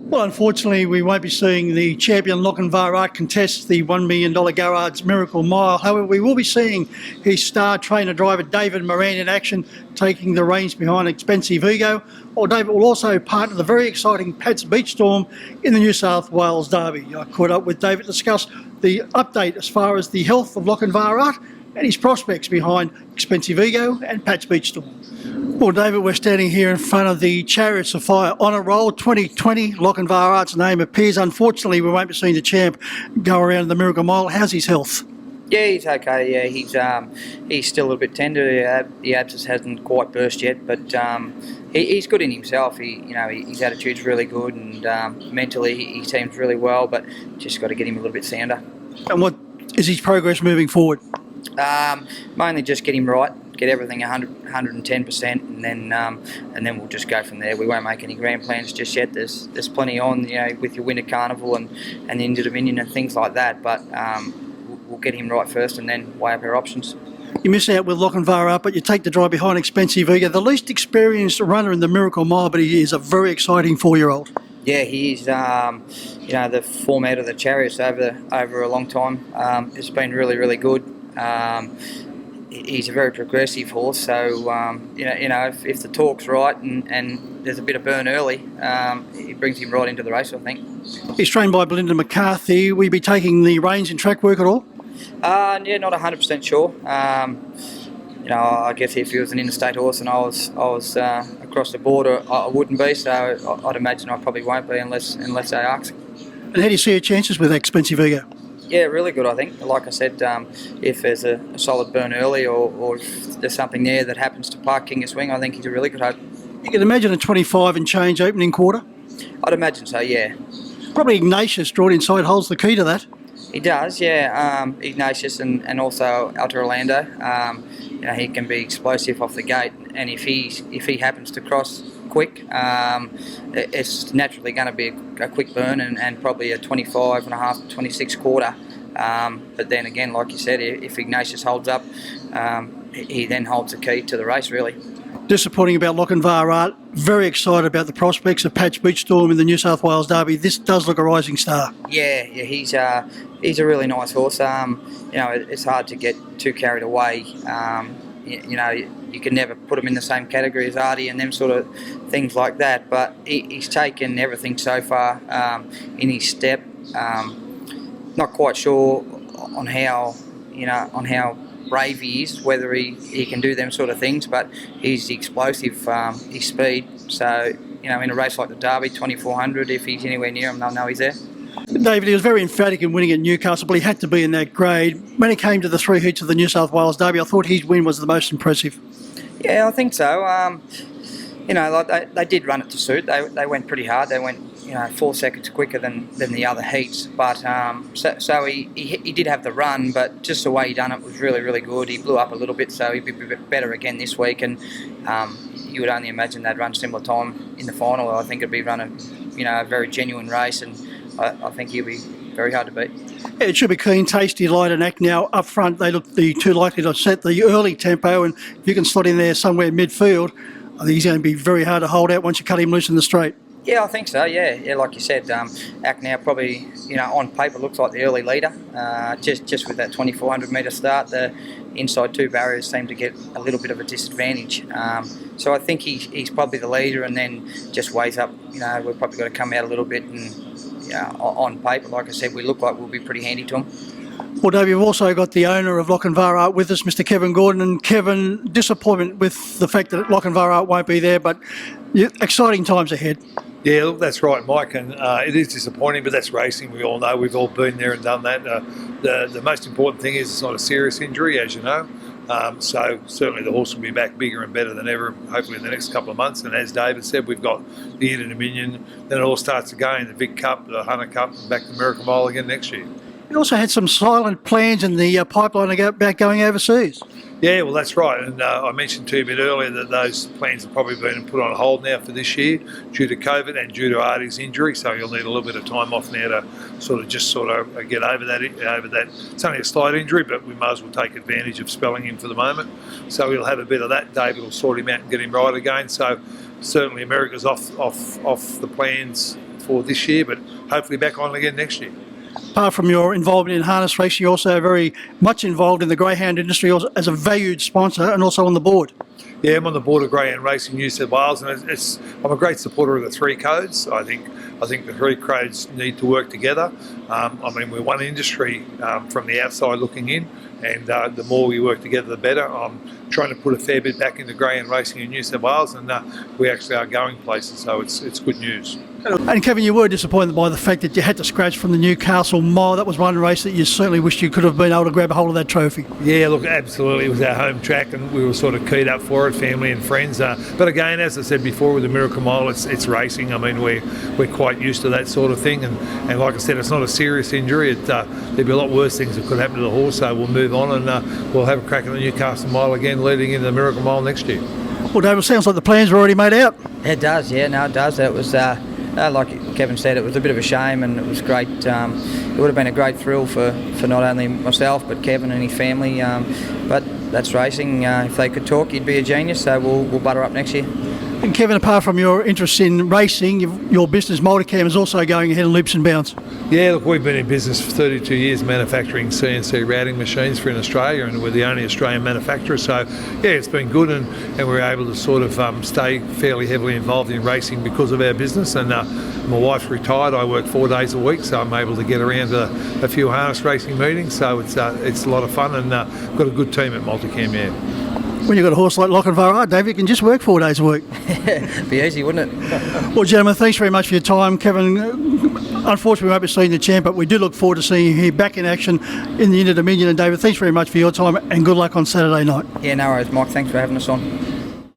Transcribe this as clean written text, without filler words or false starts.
Well, unfortunately, we won't be seeing the champion Lochinvar Art contest the $1 million Garrard's Miracle Mile. However, we will be seeing his star trainer driver David Moran in action, taking the reins behind Expensive Ego. Well, David will also partner the very exciting Pat's Beach Storm in the New South Wales Derby. I caught up with David to discuss the update as far as the health of Lochinvar Art and his prospects behind Expensive Ego and Pat's Beach Storm. Well, David, we're standing here in front of the Chariots of Fire Honour Roll 2020. Lochinvar Art's name appears. Unfortunately, we won't be seeing the champ go around the Miracle Mile. How's his health? Yeah, he's okay. Yeah, he's still a little bit tender. The abscess hasn't quite burst yet, but he's good in himself. His attitude's really good, and mentally he seems really well. But just got to get him a little bit sounder. And what is his progress moving forward? Mainly just get him right, get everything 110%, and then we'll just go from there. We won't make any grand plans just yet. There's plenty on, with your Winter Carnival and the Inter Dominion and things like that. But we'll get him right first, and then weigh up our options. You miss out with Lochinvar Art, but you take the drive behind Expensive Ego, the least experienced runner in the Miracle Mile, but he is a very exciting 4-year-old. Yeah, he's the format of the Chariots over a long time. It's been really, really good. He's a very progressive horse, so if the talk's right and there's a bit of burn early, it brings him right into the race, I think. He's trained by Belinda McCarthy. Will you be taking the reins in track work at all? Yeah, not 100% sure. I guess if he was an interstate horse and I was across the border, I wouldn't be. So I'd imagine I probably won't be unless they ask. And how do you see your chances with Expensive Ego? Yeah, really good, I think. Like I said, if there's a solid burn early or if there's something there that happens to park King of Swing, I think he's a really good hope. You can imagine a 25 and change opening quarter? I'd imagine so, yeah. Probably Ignatius drawn inside holds the key to that. He does, yeah. Ignatius and also Alta Orlando. He can be explosive off the gate, and if he happens to cross quick, it's naturally going to be a quick burn and probably a 25 and a half, 26 quarter. But then again, like you said, if Ignatius holds up, he then holds the key to the race, really. Disappointing about Lochinvar Art. Very excited about the prospects of Pat's Beach Storm in the New South Wales Derby. This does look a rising star. Yeah, he's a really nice horse. It's hard to get too carried away. You can never put him in the same category as Artie and them sort of things like that. But he's taken everything so far in his step. Not quite sure on how brave he is, whether he can do them sort of things, but he's explosive, his speed. So, in a race like the Derby, 2400, if he's anywhere near him, they'll know he's there. David, he was very emphatic in winning at Newcastle, but he had to be in that grade. When it came to the 3 heats of the New South Wales Derby, I thought his win was the most impressive. Yeah, I think so. They did run it to suit. They went pretty hard. They went 4 seconds quicker than the other heats. But so he did have the run, but just the way he done it was really, really good. He blew up a little bit, so he'd be better again this week. And you would only imagine they'd run similar time in the final. I think it'd be running, a very genuine race, and I think he'll be very hard to beat. Yeah, it should be clean, tasty, light and act now. Up front, they look the too likely to set the early tempo, and if you can slot in there somewhere midfield, I think he's going to be very hard to hold out once you cut him loose in the straight. Yeah, I think so, yeah, like you said, Act now probably, on paper looks like the early leader. Just with that 2400 metre start, the inside two barriers seem to get a little bit of a disadvantage. So I think he's probably the leader, and then just weighs up, we've probably got to come out a little bit, and on paper, like I said, we look like we'll be pretty handy to him. Well, Dave, you've also got the owner of Lochinvar Art with us, Mr. Kevin Gordon. And Kevin, disappointment with the fact that Lochinvar Art won't be there, but exciting times ahead. Yeah, look, that's right, Mike, and it is disappointing, but that's racing. We all know, we've all been there and done that. The most important thing is it's not a serious injury, as you know. So certainly the horse will be back bigger and better than ever, hopefully in the next couple of months. And as David said, we've got the Inter Dominion, then it all starts again, the Vic Cup, the Hunter Cup, and back to Miracle Mile again next year. You also had some silent plans in the pipeline about going overseas. Yeah, well, that's right. And I mentioned to you a bit earlier that those plans have probably been put on hold now for this year due to COVID and due to Artie's injury. So you'll need a little bit of time off now to sort of get over that. It's only a slight injury, but we might as well take advantage of spelling him for the moment. So we'll have a bit of that. David will sort him out and get him right again. So certainly America's off the plans for this year, but hopefully back on again next year. Apart from your involvement in harness racing, you're also very much involved in the greyhound industry also as a valued sponsor and also on the board. Yeah, I'm on the board of Greyhound Racing New South Wales, and I'm a great supporter of the three codes. I think the three codes need to work together. I mean, we're one industry from the outside looking in, and the more we work together, the better. I'm trying to put a fair bit back into greyhound racing in New South Wales, and we actually are going places, so it's good news. And Kevin, you were disappointed by the fact that you had to scratch from the Newcastle Mile. That was one race that you certainly wished you could have been able to grab a hold of that trophy. Yeah, look, absolutely. It was our home track, and we were sort of keyed up for it, family and friends. But again, as I said before, with the Miracle Mile, it's racing. I mean, we're quite used to that sort of thing, and like I said, it's not a serious injury. There'd be a lot worse things that could happen to the horse. So we'll move on, and we'll have a crack at the Newcastle Mile again, leading into the Miracle Mile next year. Well, David, sounds like the plans were already made out. It does, yeah, no, it does. It was, like Kevin said, it was a bit of a shame, and it was great. It would have been a great thrill for not only myself but Kevin and his family. But that's racing. If they could talk, you'd be a genius. So we'll butter up next year. And Kevin, apart from your interest in racing, your business Multicam is also going ahead in leaps and bounds. Yeah, look, we've been in business for 32 years manufacturing CNC routing machines for in Australia, and we're the only Australian manufacturer. So, yeah, it's been good, and we're able to sort of stay fairly heavily involved in racing because of our business. And my wife's retired. I work 4 days a week, so I'm able to get around to a few harness racing meetings. So it's a lot of fun, and got a good team at Multicam, yeah. When you've got a horse like Lochinvar, David, you can just work 4 days a week. Be easy, wouldn't it? Well, gentlemen, thanks very much for your time. Kevin, unfortunately we won't be seeing the champ, but we do look forward to seeing you here back in action in the Inter Dominion. And David, thanks very much for your time, and good luck on Saturday night. Yeah, no worries, Mike. Thanks for having us on.